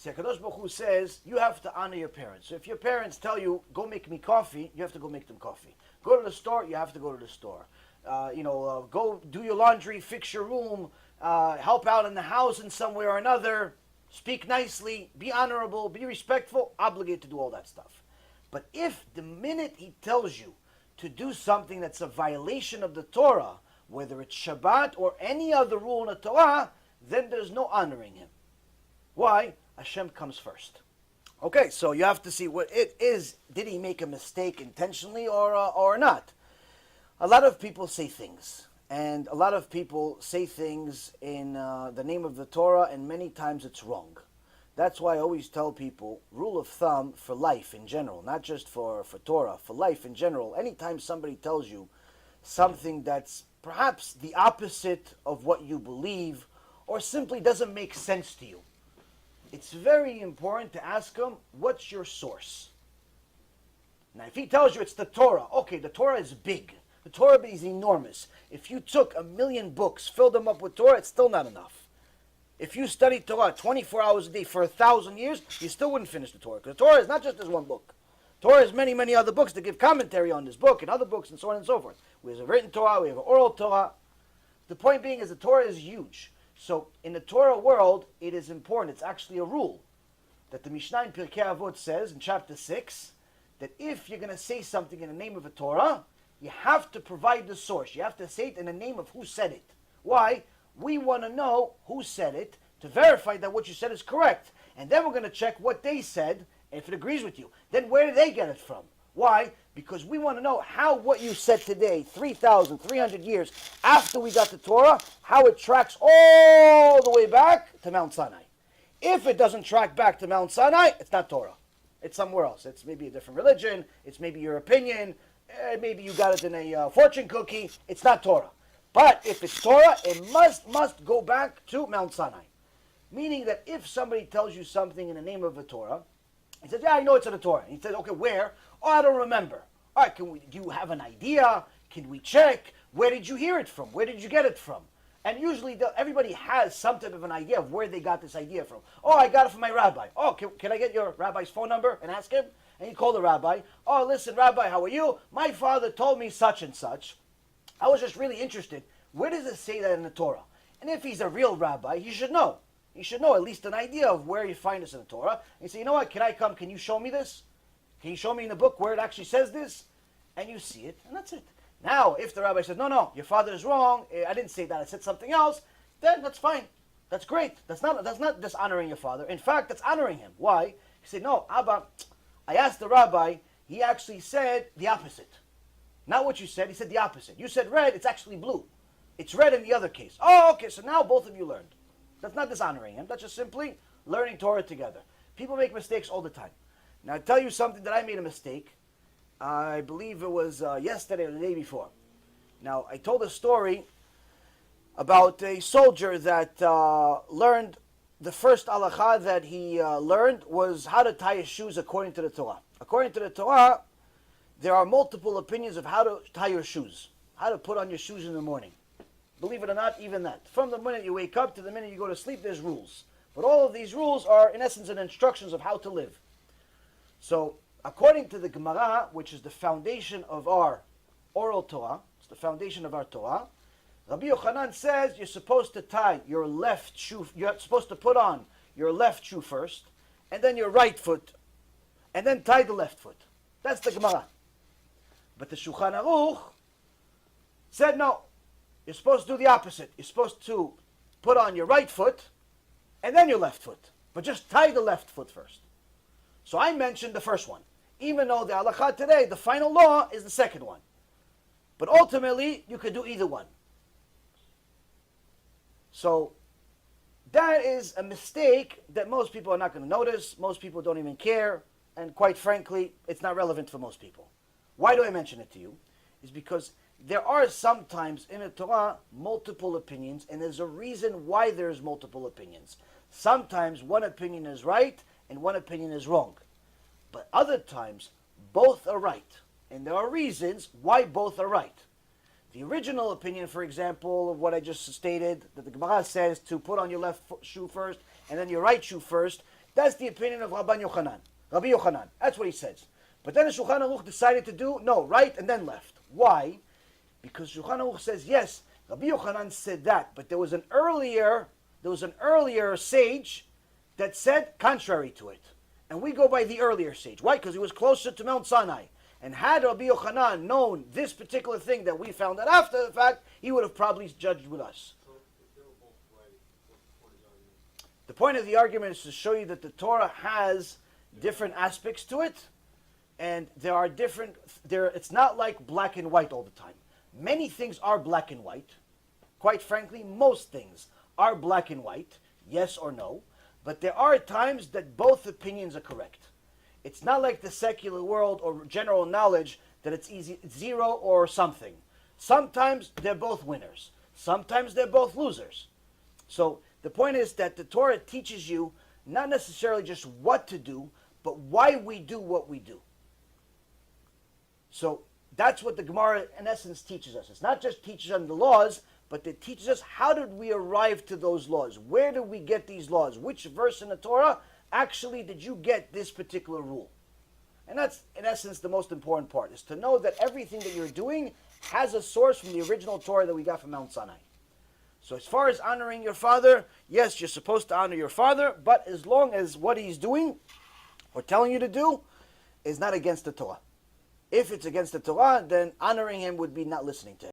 See, HaKadosh Baruch Hu says you have to honor your parents. So if your parents tell you, go make me coffee, you have to go make them coffee. Go to the store, you have to go to the store. Go do your laundry, fix your room, help out in the house in some way or another, speak nicely, be honorable, be respectful, obligated to do all that stuff. But if the minute he tells you to do something that's a violation of the Torah, whether it's Shabbat or any other rule in the Torah, then there's no honoring him. Why? Hashem comes first. Okay, so you have to see what it is. Did he make a mistake intentionally or not? A lot of people say things. And a lot of people say things in the name of the Torah, and many times it's wrong. That's why I always tell people, rule of thumb for life in general, not just for Torah, for life in general. Anytime somebody tells you something that's perhaps the opposite of what you believe, or simply doesn't make sense to you, it's very important to ask him, what's your source? Now, if he tells you it's the Torah, okay, the Torah is big. The Torah is enormous. If you took 1,000,000 books, filled them up with Torah, it's still not enough. If you studied Torah 24 hours a day for 1,000 years, you still wouldn't finish the Torah. Because the Torah is not just this one book. Torah is many, many other books that give commentary on this book and other books and so on and so forth. We have a written Torah, we have an oral Torah. The point being is the Torah is huge. So in the Torah world, it is important. It's actually a rule that the Mishnah in Pirkei Avot says in chapter 6 that if you're going to say something in the name of a Torah, you have to provide the source. You have to say it in the name of who said it. Why? We want to know who said it to verify that what you said is correct. And then we're going to check what they said, and if it agrees with you. Then where did they get it from? Why? Because we want to know how what you said today, 3,300 years after we got the Torah, how it tracks all the way back to Mount Sinai. If it doesn't track back to Mount Sinai, it's not Torah. It's somewhere else. It's maybe a different religion. It's maybe your opinion. Maybe you got it in a fortune cookie. It's not Torah. But if it's Torah, it must go back to Mount Sinai. Meaning that if somebody tells you something in the name of a Torah, he says, yeah, I know it's in the Torah. He says, okay, where? Oh, I don't remember. All right, do you have an idea? Can we check? Where did you hear it from? Where did you get it from? And usually everybody has some type of an idea of where they got this idea from. Oh, I got it from my rabbi. Oh, can I get your rabbi's phone number and ask him? And you call the rabbi. Oh, listen, rabbi, how are you? My father told me such and such. I was just really interested. Where does it say that in the Torah? And if he's a real rabbi, he should know. He should know at least an idea of where you find this in the Torah. And you say, you know what, can I come? Can you show me this? Can you show me in the book where it actually says this? And you see it, and that's it. Now, if the rabbi says, no, your father is wrong, I didn't say that, I said something else, then that's fine. That's great. That's not dishonoring your father. In fact, that's honoring him. Why? He said, no, Abba, I asked the rabbi, he actually said the opposite. Not what you said, he said the opposite. You said red, it's actually blue. It's red in the other case. Oh, okay, so now both of you learned. That's not dishonoring him. That's just simply learning Torah together. People make mistakes all the time. Now, I'll tell you something that I made a mistake. I believe it was yesterday or the day before. Now, I told a story about a soldier that learned, the first halakha that he learned was how to tie his shoes according to the Torah. According to the Torah, there are multiple opinions of how to tie your shoes, how to put on your shoes in the morning. Believe it or not, even that. From the minute you wake up to the minute you go to sleep, there's rules. But all of these rules are, in essence, an instructions of how to live. So, according to the Gemara, which is the foundation of our oral Torah, it's the foundation of our Torah, Rabbi Yochanan says you're supposed to tie your left shoe, you're supposed to put on your left shoe first, and then your right foot, and then tie the left foot. That's the Gemara. But the Shulchan Aruch said no. You're supposed to do the opposite. You're supposed to put on your right foot and then your left foot. But just tie the left foot first. So I mentioned the first one. Even though the halakha today, the final law is the second one. But ultimately, you could do either one. So that is a mistake that most people are not going to notice. Most people don't even care. And quite frankly, it's not relevant for most people. Why do I mention it to you? It's because there are sometimes in the Torah multiple opinions, and there's a reason why there's multiple opinions. Sometimes one opinion is right and one opinion is wrong. But other times, both are right. And there are reasons why both are right. The original opinion, for example, of what I just stated, that the Gemara says to put on your left shoe first and then your right shoe first, That's the opinion of Rabbi Yochanan. That's what he says. But then the Shulchan Aruch decided to do, no, right, and then left. Why? Because Shulchan Aruch says, yes, Rabbi Yochanan said that, but there was an earlier sage that said contrary to it. And we go by the earlier sage. Why? Because he was closer to Mount Sinai. And had Rabbi Yochanan known this particular thing that we found out after the fact, he would have probably judged with us. So if they were both right, what's the point of the argument? The point of the argument is to show you that the Torah has different aspects to it, and it's not like black and white all the time. Many things are black and white. Quite frankly, most things are black and white, yes or no, but there are times that both opinions are correct. It's not like the secular world or general knowledge that it's zero or something. Sometimes they're both winners. Sometimes they're both losers. So the point is that the Torah teaches you not necessarily just what to do, but why we do what we do. So that's what the Gemara, in essence, teaches us. It's not just teaches us the laws, but it teaches us how did we arrive to those laws? Where did we get these laws? Which verse in the Torah actually did you get this particular rule? And that's, in essence, the most important part, is to know that everything that you're doing has a source from the original Torah that we got from Mount Sinai. So as far as honoring your father, yes, you're supposed to honor your father, but as long as what he's doing or telling you to do is not against the Torah. If it's against the Torah, then honoring him would be not listening to him.